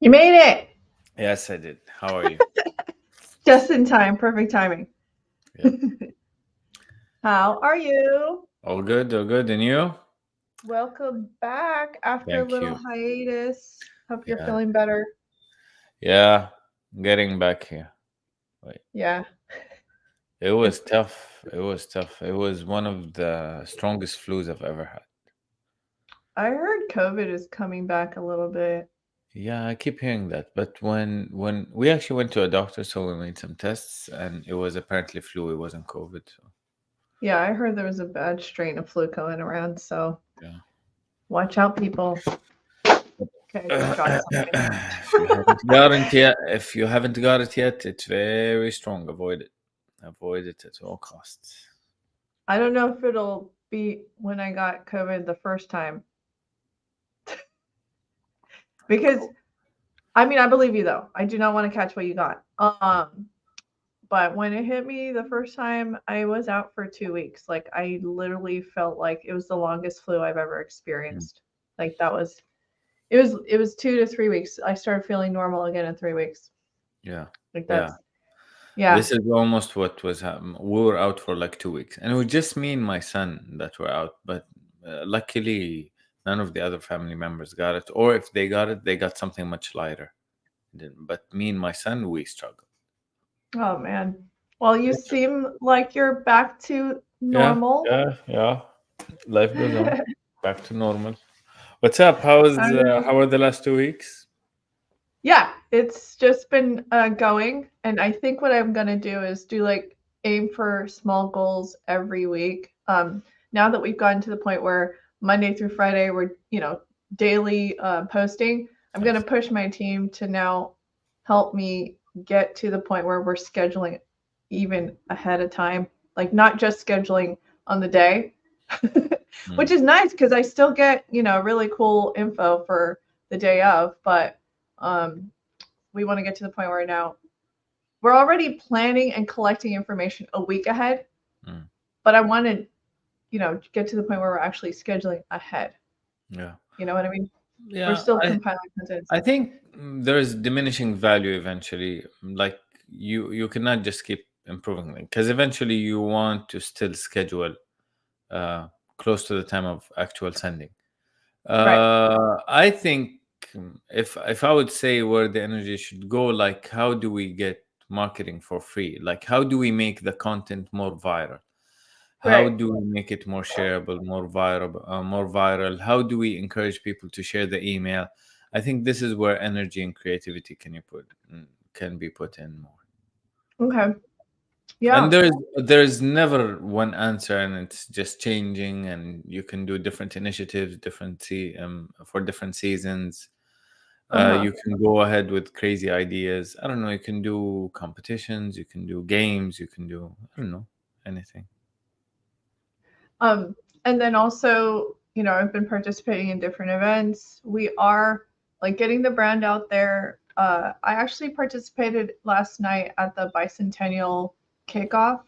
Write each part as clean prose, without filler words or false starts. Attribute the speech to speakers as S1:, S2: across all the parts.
S1: You made it
S2: Yes, I did. How are you?
S1: just in time. Perfect timing.
S2: Yeah.
S1: How are you?
S2: All good, all good. And you?
S1: Welcome back after a
S2: Thank
S1: little
S2: you.
S1: hiatus. Hope you're
S2: Yeah.
S1: feeling better.
S2: Yeah. Getting back here. Wait.
S1: Yeah.
S2: It was
S1: It's
S2: tough. It was tough. It was one of the strongest flus I've ever had.
S1: I heard COVID is coming back a little bit.
S2: Yeah, I keep hearing that. But when we actually went to a doctor, so we made some tests and it was apparently flu. It wasn't COVID. So
S1: Yeah, I heard there was a bad strain of flu going around, so
S2: yeah.
S1: watch out, people. Okay, I just dropped something.
S2: If you haven't got it yet, it's very strong. Avoid it. Avoid it at all costs.
S1: I don't know if it'll be when I got COVID the first time because I mean I believe you though. I do not want to catch what you got. But when it hit me the first time, I was out for 2 weeks. Like, I literally felt like it was the longest flu I've ever
S2: Mm.
S1: experienced. Like, it was 2 to 3 weeks. I started feeling normal again in 3 weeks.
S2: Yeah.
S1: Like,
S2: Yeah.
S1: that's yeah.
S2: This is almost what was happening. We were out for like 2 weeks, and it was just me and my son that were out. But luckily, none of the other family members got it, or if they got it, they got something much lighter. But me and my son, we struggled.
S1: Oh, man. Well, you seem like you're back to
S2: Yeah,
S1: normal.
S2: yeah, yeah. Life goes on. Back to normal. What's up? How are the last 2 weeks?
S1: Yeah, it's just been going. And I think what I'm going to do is do like aim for small goals every week. Now that we've gotten to the point where Monday through Friday, we're, daily posting, I'm going to
S2: Nice.
S1: push my team to now help me get to the point where we're scheduling even ahead of time, like not just scheduling on the day, which
S2: Mm.
S1: is nice because I still get, really cool info for the day of, but um, we want to get to the point where now we're already planning and collecting information a week ahead,
S2: Mm.
S1: but I want to, get to the point where we're actually scheduling ahead.
S2: Yeah,
S1: You know what I mean? We're
S2: yeah.
S1: still
S2: I
S1: compiling content and
S2: I
S1: stuff.
S2: think there is diminishing value eventually. Like you cannot just keep improving it because eventually you want to still schedule uh, close to the time of actual sending.
S1: Right.
S2: I think if I would say where the energy should go, like how do we get marketing for free? Like how do we make the content more viral? How
S1: Right.
S2: do we make it more shareable, more viral, more viral? How do we encourage people to share the email? I think this is where energy and creativity can be put in more.
S1: Okay.
S2: And
S1: Yeah.
S2: there's never one answer, and it's just changing. And you can do different initiatives, for different seasons.
S1: Uh-huh.
S2: You can go ahead with crazy ideas. I don't know. You can do competitions. You can do games. You can do I don't know anything.
S1: Um, and then also, I've been participating in different events. We are like getting the brand out there. I actually participated last night at the bicentennial kickoff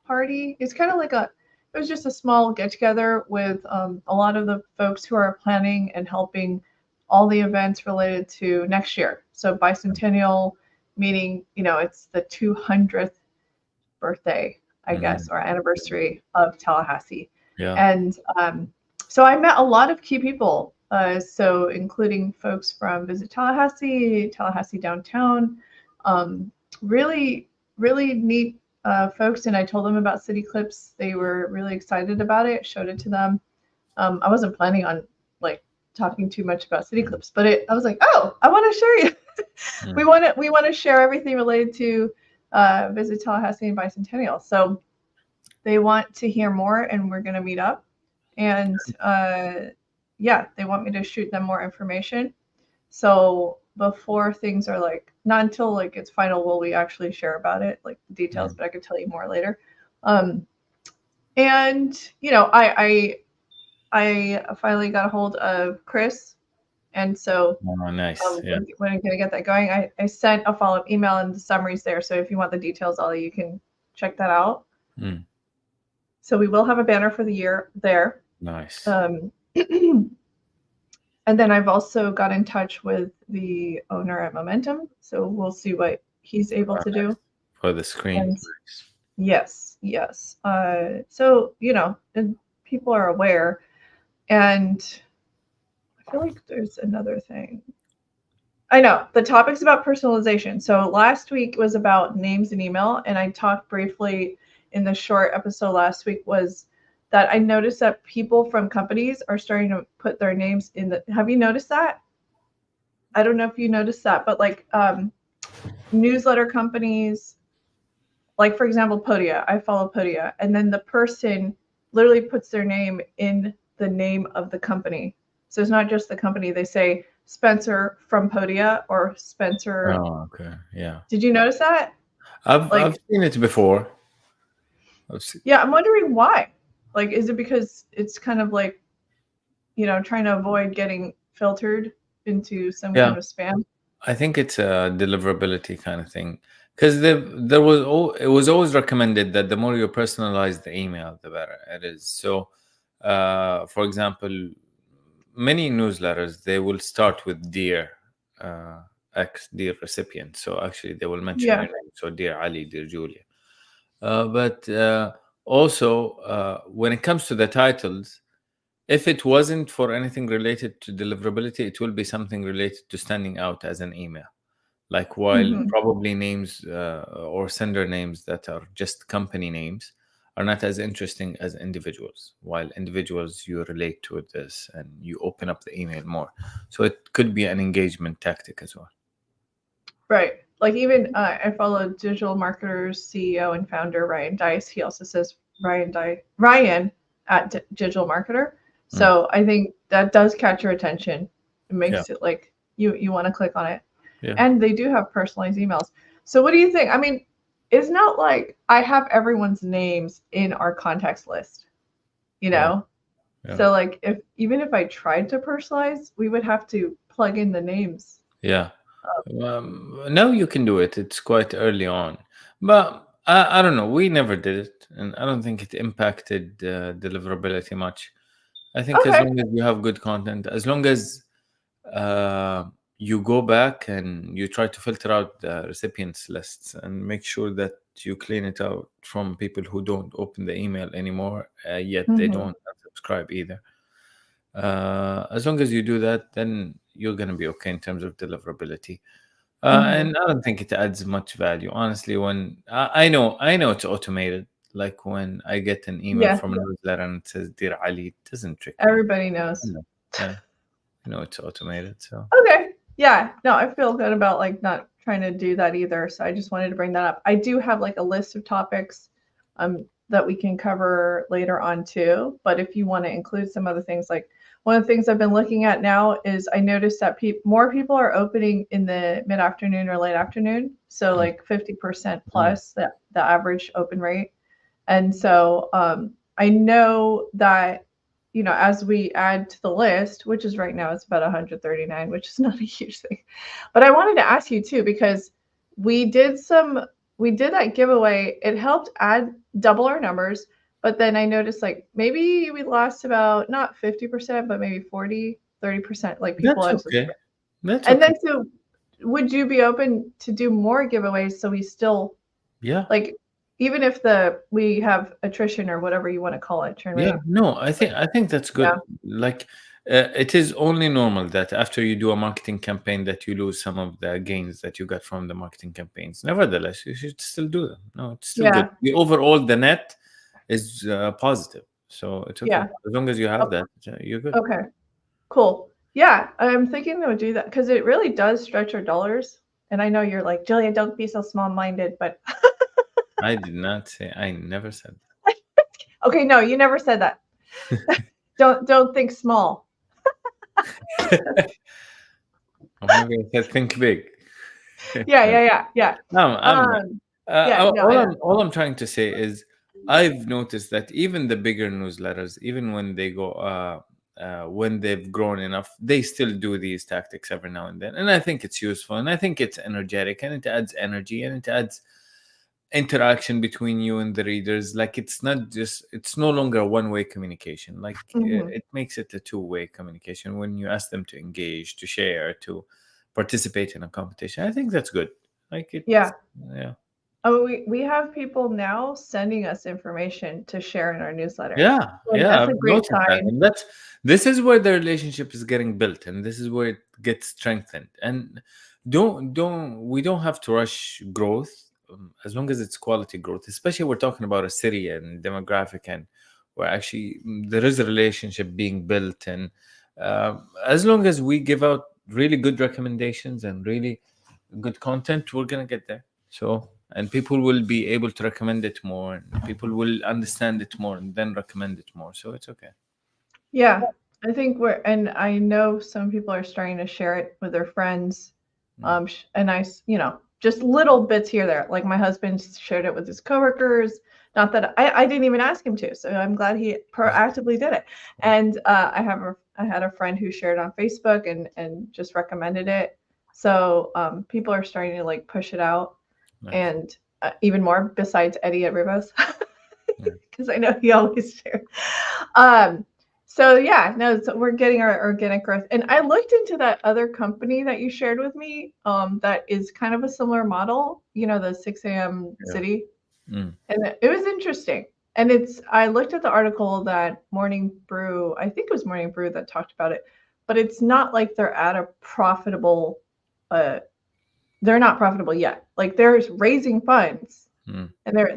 S1: party. It was just a small get together with a lot of the folks who are planning and helping all the events related to next year. So bicentennial meaning, it's the 200th birthday, I
S2: Mhm.
S1: guess, or anniversary of Tallahassee.
S2: Yeah.
S1: And so I met a lot of key people. So including folks from Visit Tallahassee, Tallahassee Downtown, really, really neat folks. And I told them about CityClips. They were really excited about it. Showed it to them. I wasn't planning on like talking too much about CityClips, but I was like, oh, I want to share you.
S2: Mm.
S1: we want to share everything related to Visit Tallahassee and Bicentennial. So they want to hear more, and we're going to meet up. And yeah, they want me to shoot them more information. So before things are like, not until like it's final will we actually share about it, like the details,
S2: Mm.
S1: but I could tell you more later. Um, and I finally got a hold of Chris, and so
S2: Oh, nice. Yeah.
S1: when I'm going to get that going, I sent a follow up email and the summaries there. So if you want the details, Ollie, you can check that out.
S2: Mm.
S1: So we will have a banner for the year there.
S2: Nice.
S1: Um, And then I've also got in touch with the owner at Momentum, so we'll see what he's able
S2: Oh,
S1: to do.
S2: nice. For the screen.
S1: And
S2: Nice.
S1: yes, yes. So and people are aware, and I feel like there's another thing. I know the topic's about personalization. So last week was about names and email, and I talked briefly in the short episode last week was that I noticed that people from companies are starting to put their names in the. Have you noticed that? I don't know if you noticed that, but like newsletter companies, like for example, Podia. I follow Podia, and then the person literally puts their name in the name of the company. So it's not just the company. They say Spencer from Podia or Spencer.
S2: Oh, okay. Yeah.
S1: Did you notice that?
S2: I've
S1: Like,
S2: seen it before. I've seen,
S1: yeah, I'm wondering why. Like, is it because it's kind of like, trying to avoid getting filtered into some
S2: yeah.
S1: kind of spam?
S2: I think it's a deliverability kind of thing because it was always recommended that the more you personalize the email, the better it is. So, for example, many newsletters they will start with dear uh, X, dear recipient. So actually, they will mention
S1: Yeah.
S2: your name. So, dear Ali, dear Julia. But also, when it comes to the titles, if it wasn't for anything related to deliverability, it will be something related to standing out as an email. Like while
S1: Hmm.
S2: probably names or sender names that are just company names are not as interesting as individuals, while individuals you relate to this and you open up the email more. So it could be an engagement tactic as well.
S1: Right. Like even I follow digital marketers CEO and founder Ryan Dice. He also says Ryan at digital marketer.
S2: Mm.
S1: So I think that does catch your attention. It
S2: Yeah,
S1: makes it like you want to click on it.
S2: yeah,
S1: And they do have personalized emails. So what do you think? I mean, it's not like I have everyone's names in our contacts list, you
S2: yeah,
S1: know?
S2: yeah.
S1: So like if I tried to personalize, we would have to plug in the names.
S2: Yeah. Now you can do it. It's quite early on, but I don't know. We never did it, and I don't think it impacted deliverability much. I think as
S1: Okay.
S2: long as you have good content, as long as uh, you go back and you try to filter out the recipients lists and make sure that you clean it out from people who don't open the email anymore, yet they
S1: Hmm.
S2: don't subscribe either. As long as you do that, then you're going to be okay in terms of deliverability.
S1: Hmm.
S2: And I don't think it adds much value, honestly. When I know it's automated. Like when I get an email
S1: Yeah.
S2: from a newsletter and it says "Dear Ali," it doesn't trick me.
S1: Everybody
S2: I
S1: knows.
S2: know. Yeah, I know it's automated. So
S1: Okay. Yeah. No, I feel good about like not trying to do that either. So I just wanted to bring that up. I do have like a list of topics that we can cover later on too. But if you want to include some other things, like one of the things I've been looking at now is I noticed that more people are opening in the mid afternoon or late afternoon. So
S2: mm,
S1: like 50%
S2: mm,
S1: plus the average open rate. And so I know that, as we add to the list, which is right now it's about 139, which is not a huge thing. But I wanted to ask you too, because we did some, we did that giveaway. It helped add double our numbers. But then I noticed like maybe we lost about not 50%, but maybe 40, 30%, like people
S2: that's
S1: unsubscribed.
S2: okay. That's
S1: And
S2: okay.
S1: then so would you be open to do more giveaways so we still
S2: Yeah,
S1: like, even if the we have attrition or whatever you want to call it, churn
S2: yeah.
S1: rate.
S2: No,
S1: Like,
S2: I think that's
S1: yeah.
S2: good. Like, it is only normal that after you do a marketing campaign that you lose some of the gains that you got from the marketing campaigns. Nevertheless, you should still do them. No, it's still good.
S1: Yeah.
S2: The overall, the net is positive, so it's okay
S1: Yeah.
S2: as long as you have
S1: O-
S2: that. You're good.
S1: Okay. Cool. Yeah. I'm thinking they would do that because it really does stretch our dollars. And I know you're like, Julia, don't be so small minded, but
S2: I did not say. I never said
S1: okay, no, you never said that. Don't think small.
S2: that. Or maybe I said think big.
S1: Yeah,
S2: No,
S1: yeah, yeah, yeah.
S2: I'm not.
S1: Yeah, no, I know.
S2: All I'm trying to say is I've noticed that even the bigger newsletters, even when they've grown enough, they still do these tactics every now and then, and I think it's useful, and I think it's energetic, and it adds energy, and it adds interaction between you and the readers. Like it's no longer a one-way communication. Like
S1: Hmm.
S2: it makes it a two-way communication when you ask them to engage, to share, to participate in a competition. I think that's good. Like it,
S1: Yeah.
S2: yeah.
S1: Oh, we have people now sending us information to share in our newsletter.
S2: Yeah,
S1: Like
S2: yeah,
S1: that's
S2: I've
S1: a great
S2: noticed that,
S1: sign.
S2: and this is where the relationship is getting built, and this is where it gets strengthened. And don't we don't have to rush growth, as long as it's quality growth. Especially we're talking about a city and demographic, and where actually there is a relationship being built, and as long as we give out really good recommendations and really good content, we're gonna get there. So, and people will be able to recommend it more, and people will understand it more, and then recommend it more. So it's okay.
S1: Yeah, I think and I know some people are starting to share it with their friends.
S2: Mm,
S1: And just little bits here there. Like my husband shared it with his coworkers. Not that I didn't even ask him to, so I'm glad he proactively did it. And I had a friend who shared it on Facebook and just recommended it. So people are starting to like push it out,
S2: nice.
S1: and even more besides Eddie at Rivas,
S2: Yeah.
S1: because I know he always shares. Um, so yeah, no, so we're getting our organic growth. And I looked into that other company that you shared with me, that is kind of a similar model, the 6 a.m.
S2: Yeah.
S1: city.
S2: Mm,
S1: And it was interesting. And I looked at the article that Morning Brew, I think it was Morning Brew that talked about it, but it's not like they're at a profitable, uh, they're not profitable yet. Like there's raising funds,
S2: mm,
S1: and they're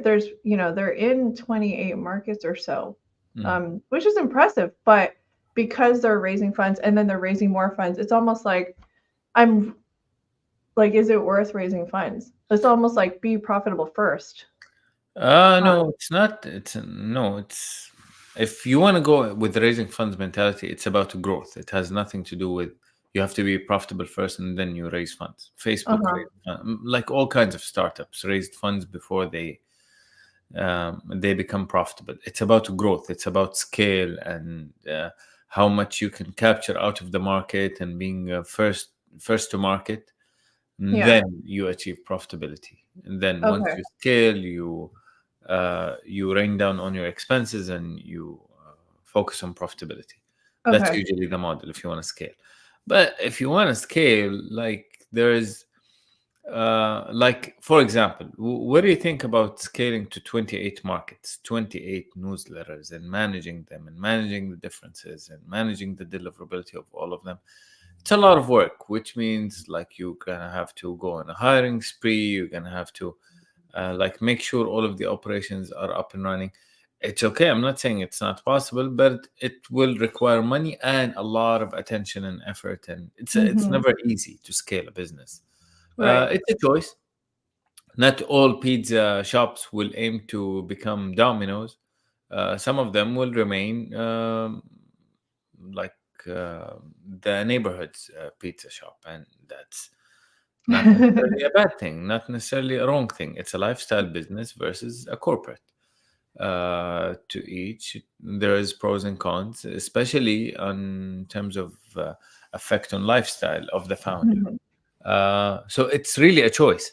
S1: in 28 markets or so,
S2: mm.
S1: which is impressive. But because they're raising funds and then they're raising more funds, it's almost like I'm like, is it worth raising funds? It's almost like be profitable first.
S2: No, it's not. It's no. It's if you want to go with the raising funds mentality, it's about growth. It has nothing to do with you have to be profitable first and then you raise funds. Facebook
S1: Uh-huh.
S2: raised, like all kinds of startups raised funds before they become profitable. It's about growth. It's about scale and how much you can capture out of the market and being first to market.
S1: Yeah.
S2: Then you achieve profitability, and then once
S1: Okay.
S2: you scale, you rain down on your expenses and you focus on profitability. That's
S1: Okay.
S2: usually the model if you want to scale. But if you want to scale, like there's like for example, what do you think about scaling to 28 markets, 28 newsletters, and managing them and managing the differences and managing the deliverability of all of them? It's a lot of work, which means like you're gonna have to go on a hiring spree. You're gonna have to like make sure all of the operations are up and running. It's okay. I'm not saying it's not possible, but it will require money and a lot of attention and effort. And it's
S1: Mm-hmm.
S2: never easy to scale a business.
S1: Right.
S2: It's a choice. Not all pizza shops will aim to become Domino's. Some of them will remain like uh, the neighborhood's pizza shop, and that's not necessarily a bad thing, not necessarily a wrong thing. It's a lifestyle business versus a corporate. To each, there is pros and cons, especially on terms of effect on lifestyle of the founder.
S1: Mhm.
S2: So it's really a choice.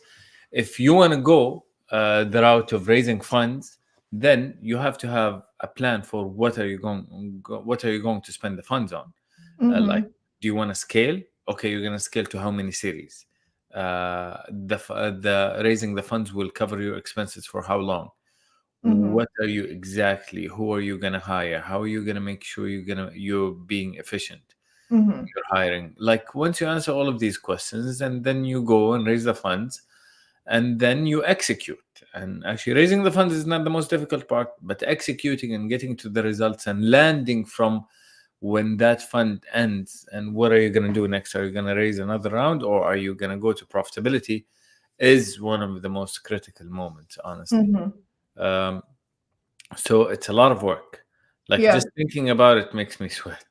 S2: If you want to go the route of raising funds, then you have to have a plan for what are you going to spend the funds on. Like,
S1: Mhm.
S2: do you want to scale? Okay, you're going to scale to how many series? The raising the funds will cover your expenses for how long?
S1: Mhm.
S2: What are you exactly? Who are you going to hire? How are you going to make sure you're being efficient?
S1: Mhm.
S2: You're hiring. Like once you answer all of these questions, and then you go and raise the funds, and then you execute. And actually, raising the funds is not the most difficult part, but executing and getting to the results and landing from when that fund ends. And what are you going to do next? Are you going to raise another round, or are you going to go to profitability? Is one of the most critical moments, honestly.
S1: Mhm.
S2: Um, so it's a lot of work. Like
S1: Yeah.
S2: just thinking about it makes me sweat.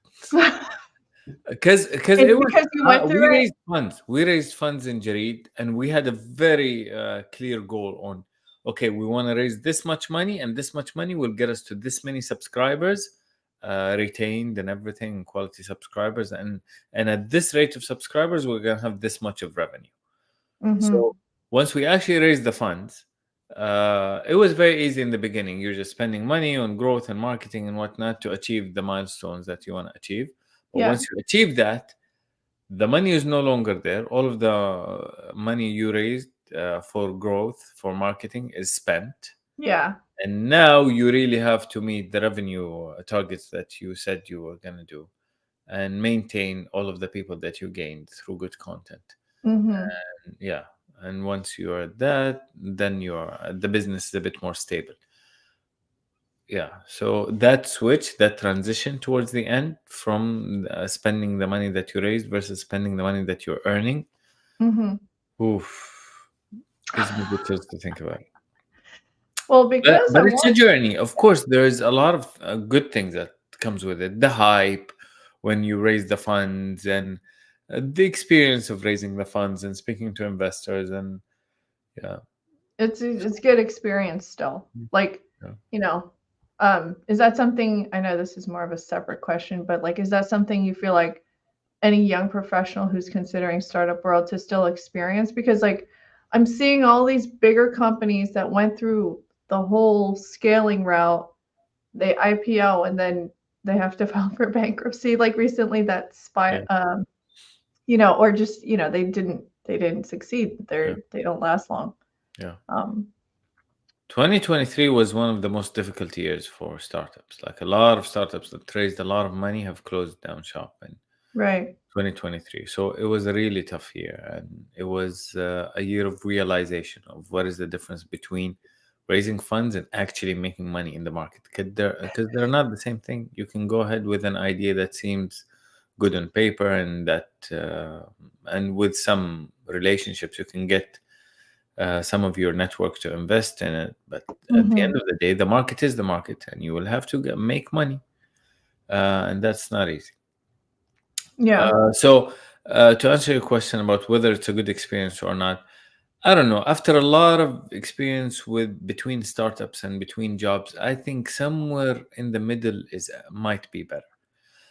S2: Because
S1: It's
S2: it was
S1: because you went
S2: we
S1: through it?
S2: raised funds. We raised funds in Jareed, and we had a very clear goal on. Okay, we want to raise this much money, and this much money will get us to this many subscribers, retained and everything, and quality subscribers, and at this rate of subscribers, we're gonna have this much of revenue.
S1: Mhm.
S2: So once we actually raised the funds, It was very easy in the beginning. You're just spending money on growth and marketing and whatnot to achieve the milestones that you want to achieve. But
S1: Yeah.
S2: once you achieve that, the money is no longer there. All of the money you raised for growth, for marketing, is spent.
S1: Yeah.
S2: And now you really have to meet the revenue targets that you said you were going to do and maintain all of the people that you gained through good content.
S1: Mm-hmm.
S2: Yeah. And once you're at that, then you're the business is a bit more stable. Yeah. So that switch, that transition towards the end from spending the money that you raised versus spending the money that you're earning,
S1: Mm-hmm.
S2: oof, gives me the chills to think about it.
S1: Well,
S2: But,
S1: because
S2: but
S1: I'm
S2: it's a
S1: also
S2: journey. Of course, there's a lot of good things that comes with it. The hype when you raise the funds and the experience of raising the funds and speaking to investors and yeah,
S1: it's good experience still. Like,
S2: yeah,
S1: you know, is that something, I know this is more of a separate question, but like, is that something you feel like any young professional who's considering startup world to still experience? Because like I'm seeing all these bigger companies that went through the whole scaling route, they IPO and then they have to file for bankruptcy. Like recently that
S2: yeah,
S1: or just, they didn't succeed.
S2: yeah,
S1: They don't last long.
S2: yeah.
S1: Um,
S2: 2023 was one of the most difficult years for startups. Like a lot of startups that raised a lot of money have closed down shop in
S1: right.
S2: 2023. So it was a really tough year, and it was a year of realization of what is the difference between raising funds and actually making money in the market. Because they're not the same thing. You can go ahead with an idea that seems good on paper, and and with some relationships you can get some of your network to invest in it. But at the end
S1: Hmm.
S2: of the day, the market is the market, and you will have to make money, and that's not easy.
S1: Yeah.
S2: So, to answer your question about whether it's a good experience or not, I don't know. After a lot of experience with between startups and between jobs, I think somewhere in the middle is might be better.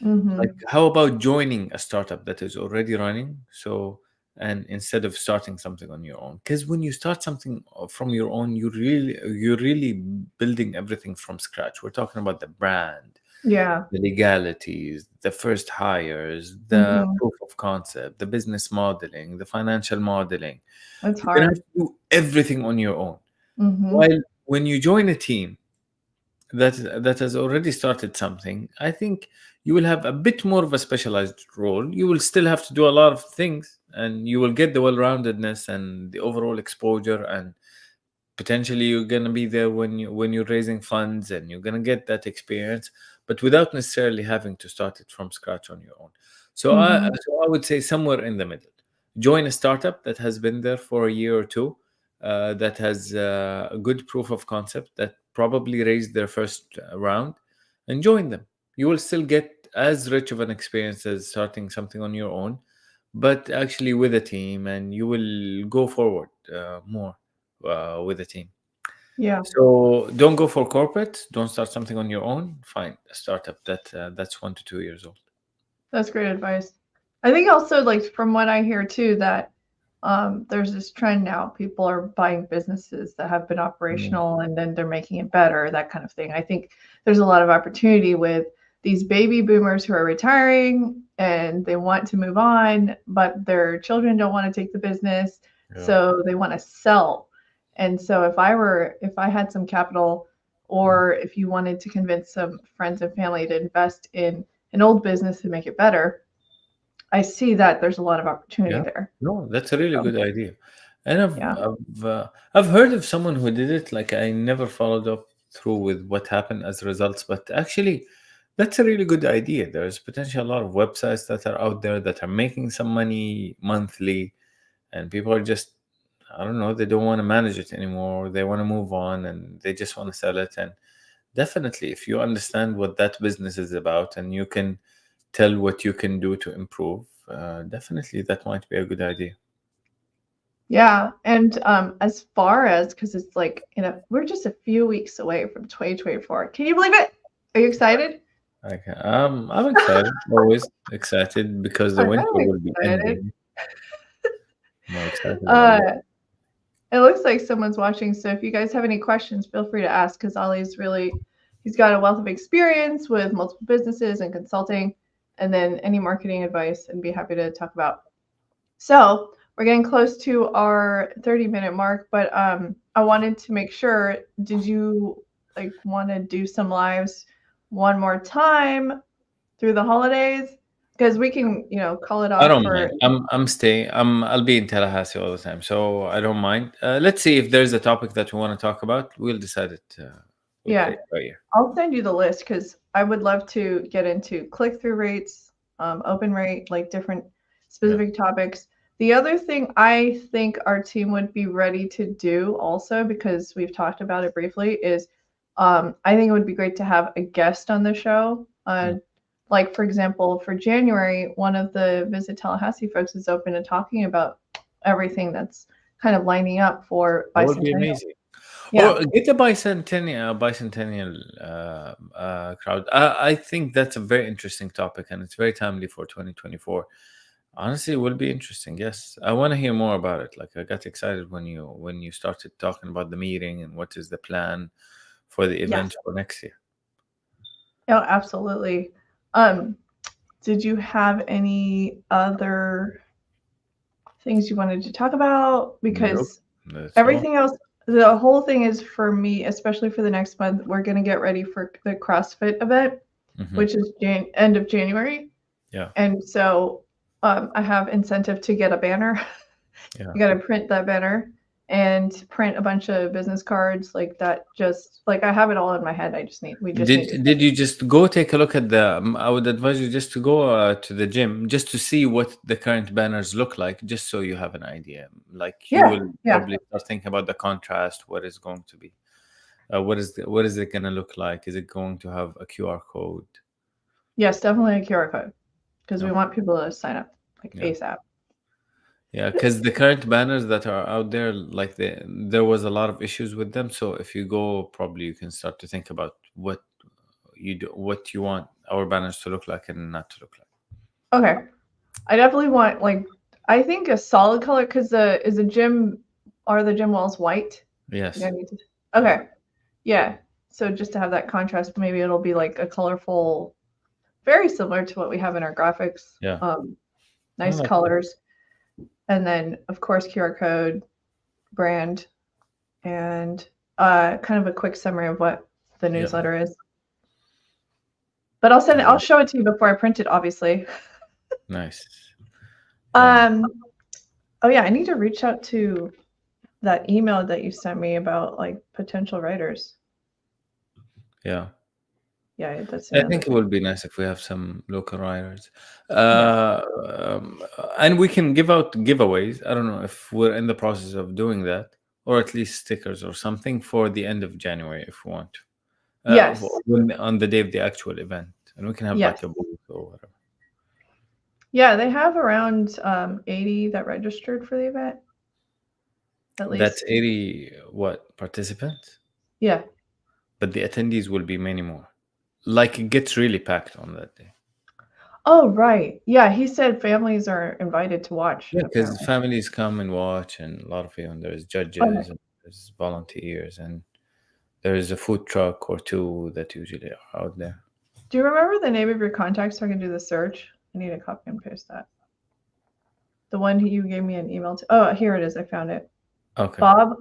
S2: Like,
S1: Hmm.
S2: how about joining a startup that is already running? So, and instead of starting something on your own, because when you start something from your own, you're really building everything from scratch. We're talking about the brand,
S1: Yeah.
S2: the legalities, the first hires, the
S1: Hmm.
S2: proof of concept, the business modeling, the financial modeling.
S1: It's
S2: You're gonna have
S1: hard.
S2: to do everything on your own.
S1: Hmm.
S2: While when you join a team that has already started something, I think you will have a bit more of a specialized role. You will still have to do a lot of things, and you will get the well-roundedness and the overall exposure, and potentially you're going to be there when you're raising funds, and you're going to get that experience, but without necessarily having to start it from scratch on your own.
S1: Hmm.
S2: So I would say somewhere in the middle. Join a startup that has been there for a year or two, that has a good proof of concept, that probably raised their first round, and join them. You will still get as rich of an experience as starting something on your own, but actually with a team, and you will go forward more with a team.
S1: Yeah.
S2: So don't go for corporate. Don't start something on your own. Find a startup that's 1 to 2 years old.
S1: That's great advice. I think also, like from what I hear too, that there's this trend now. People are buying businesses that have been
S2: Mm.
S1: operational and then they're making it better, that kind of thing. I think there's a lot of opportunity with these baby boomers who are retiring and they want to move on, but their children don't want to take the business,
S2: Yeah.
S1: so they want to sell. And so if I had some capital,
S2: Mm.
S1: or if you wanted to convince some friends and family to invest in an old business to make it better, I see that there's a lot of opportunity
S2: Yeah.
S1: there.
S2: No, that's a really
S1: So,
S2: good idea. And
S1: yeah.
S2: I've heard of someone who did it. Like, I never followed up through with what happened as results, but actually, that's a really good idea. There's potentially a lot of websites that are out there that are making some money monthly, and people are just, I don't know, they don't want to manage it anymore. They want to move on, and they just want to sell it. And definitely, if you understand what that business is about and you can tell what you can do to improve, definitely that might be a good idea.
S1: Yeah. And as far as, because it's like, we're just a few weeks away from 2024. Can you believe it? Are you excited?
S2: Okay. I'm excited, always excited because the
S1: I'm
S2: winter will be
S1: excited.
S2: ending. More excited about
S1: Uh,
S2: it.
S1: It looks like someone's watching, so if you guys have any questions, feel free to ask because he's got a wealth of experience with multiple businesses and consulting, and then any marketing advice, and be happy to talk about. So we're getting close to our 30-minute mark, but I wanted to make sure, did you like want to do some lives one more time through the holidays? Because we can, call it
S2: I
S1: off
S2: don't mind.
S1: for,
S2: I'm staying. I'll be in Tallahassee all the time, so I don't mind. Let's see if there's a topic that we want to talk about. We'll decide it. We'll
S1: yeah,
S2: create it by year.
S1: I'll send you the list because I would love to get into click-through rates, open rate, like different
S2: Yeah.
S1: specific topics. The other thing I think our team would be ready to do also, because we've talked about it briefly, is I think it would be great to have a guest on the show.
S2: Mm.
S1: Like, for example, for January, one of the Visit Tallahassee folks is open to talking about everything that's kind of lining up for
S2: That would be
S1: bicentennial.
S2: amazing.
S1: Yeah.
S2: Or get a bicentennial crowd. I think that's a very interesting topic, and it's very timely for 2024. Honestly, it will be interesting. Yes, I want to hear more about it. Like I got excited when you started talking about the meeting and what is the plan for the
S1: Yes.
S2: event for next year.
S1: Oh, absolutely. Um, did you have any other things you wanted to talk about?
S2: Nope,
S1: Because
S2: that's all.
S1: everything else, the whole thing is for me, especially for the next month, we're going to get ready for the CrossFit event,
S2: Hmm.
S1: which is end of January.
S2: Yeah,
S1: And so I have incentive to get a banner.
S2: yeah.
S1: You got to print that banner and print a bunch of business cards like that. Just like I have it all in my head. We just need to.
S2: Did you just go take a look at the? I would advise you just to go to the gym just to see what the current banners look like, just so you have an idea. Like you
S1: Yeah.
S2: will
S1: Yeah.
S2: probably start thinking about the contrast. What is going to be? What is it going to look like? Is it going to have a QR code?
S1: Yes, definitely a QR code because we
S2: No.
S1: want people to sign up like
S2: Yeah.
S1: ASAP.
S2: Yeah, because the current banners that are out there, like there was a lot of issues with them. So if you go, probably you can start to think about what you want our banners to look like and not to look like.
S1: Okay. I definitely want I think a solid color because the gym walls white? Like
S2: Yes.
S1: I need to,
S2: Yeah.
S1: okay. Yeah. So just to have that contrast, maybe it'll be like a colorful, very similar to what we have in our graphics.
S2: Yeah. I
S1: Nice
S2: like it.
S1: colors. And then of course QR code, brand, and kind of a quick summary of what the
S2: Yeah.
S1: newsletter is. But I'll
S2: Uh,
S1: show it to you before I print it, obviously.
S2: nice. Yeah.
S1: Um, oh yeah, I need to reach out to that email that you sent me about like potential writers.
S2: Yeah.
S1: Yeah, that's
S2: I
S1: another
S2: think it
S1: thing.
S2: would be nice if we have some local writers.
S1: Yes.
S2: And we can give out giveaways. I don't know if we're in the process of doing that, or at least stickers or something for the end of January if we want to.
S1: Yes.
S2: On the day of the actual event, and we can have
S1: Yes.
S2: like a booth or whatever.
S1: Yeah, they have around 80 that registered for the event, at
S2: That's
S1: least.
S2: 80 what participants,
S1: Yeah.
S2: but the attendees will be many more. Like it gets really packed on that day.
S1: Oh, right. Yeah, he said families are invited to watch,
S2: Yeah, because
S1: apparently.
S2: families come and watch, and a lot of you, and there's
S1: Okay.
S2: judges, and there's volunteers, and there's a food truck or two that usually are out there.
S1: Do you remember the name of your contact so I can do the search? I need to copy and paste that. The one you gave me an email to. Oh, here it is. I found it.
S2: Okay.
S1: Bob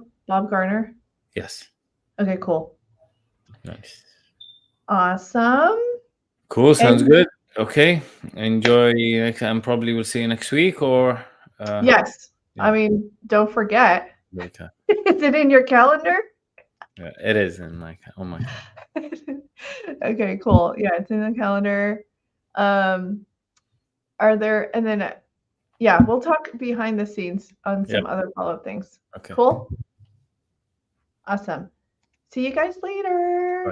S1: Garner.
S2: Yes.
S1: Okay, cool.
S2: Nice.
S1: Awesome.
S2: Cool. Sounds
S1: And
S2: good. Okay. Enjoy. And probably we'll see you next week or, uh,
S1: yes, I
S2: yeah,
S1: mean, don't forget.
S2: later.
S1: Is it in your calendar?
S2: Yeah, it is in on my calendar.
S1: Okay, cool. Yeah, it's in the calendar. Um, are there, and then, yeah, we'll talk behind the scenes on
S2: Yeah.
S1: some other follow-up things.
S2: Okay.
S1: Cool. Awesome. See you guys later.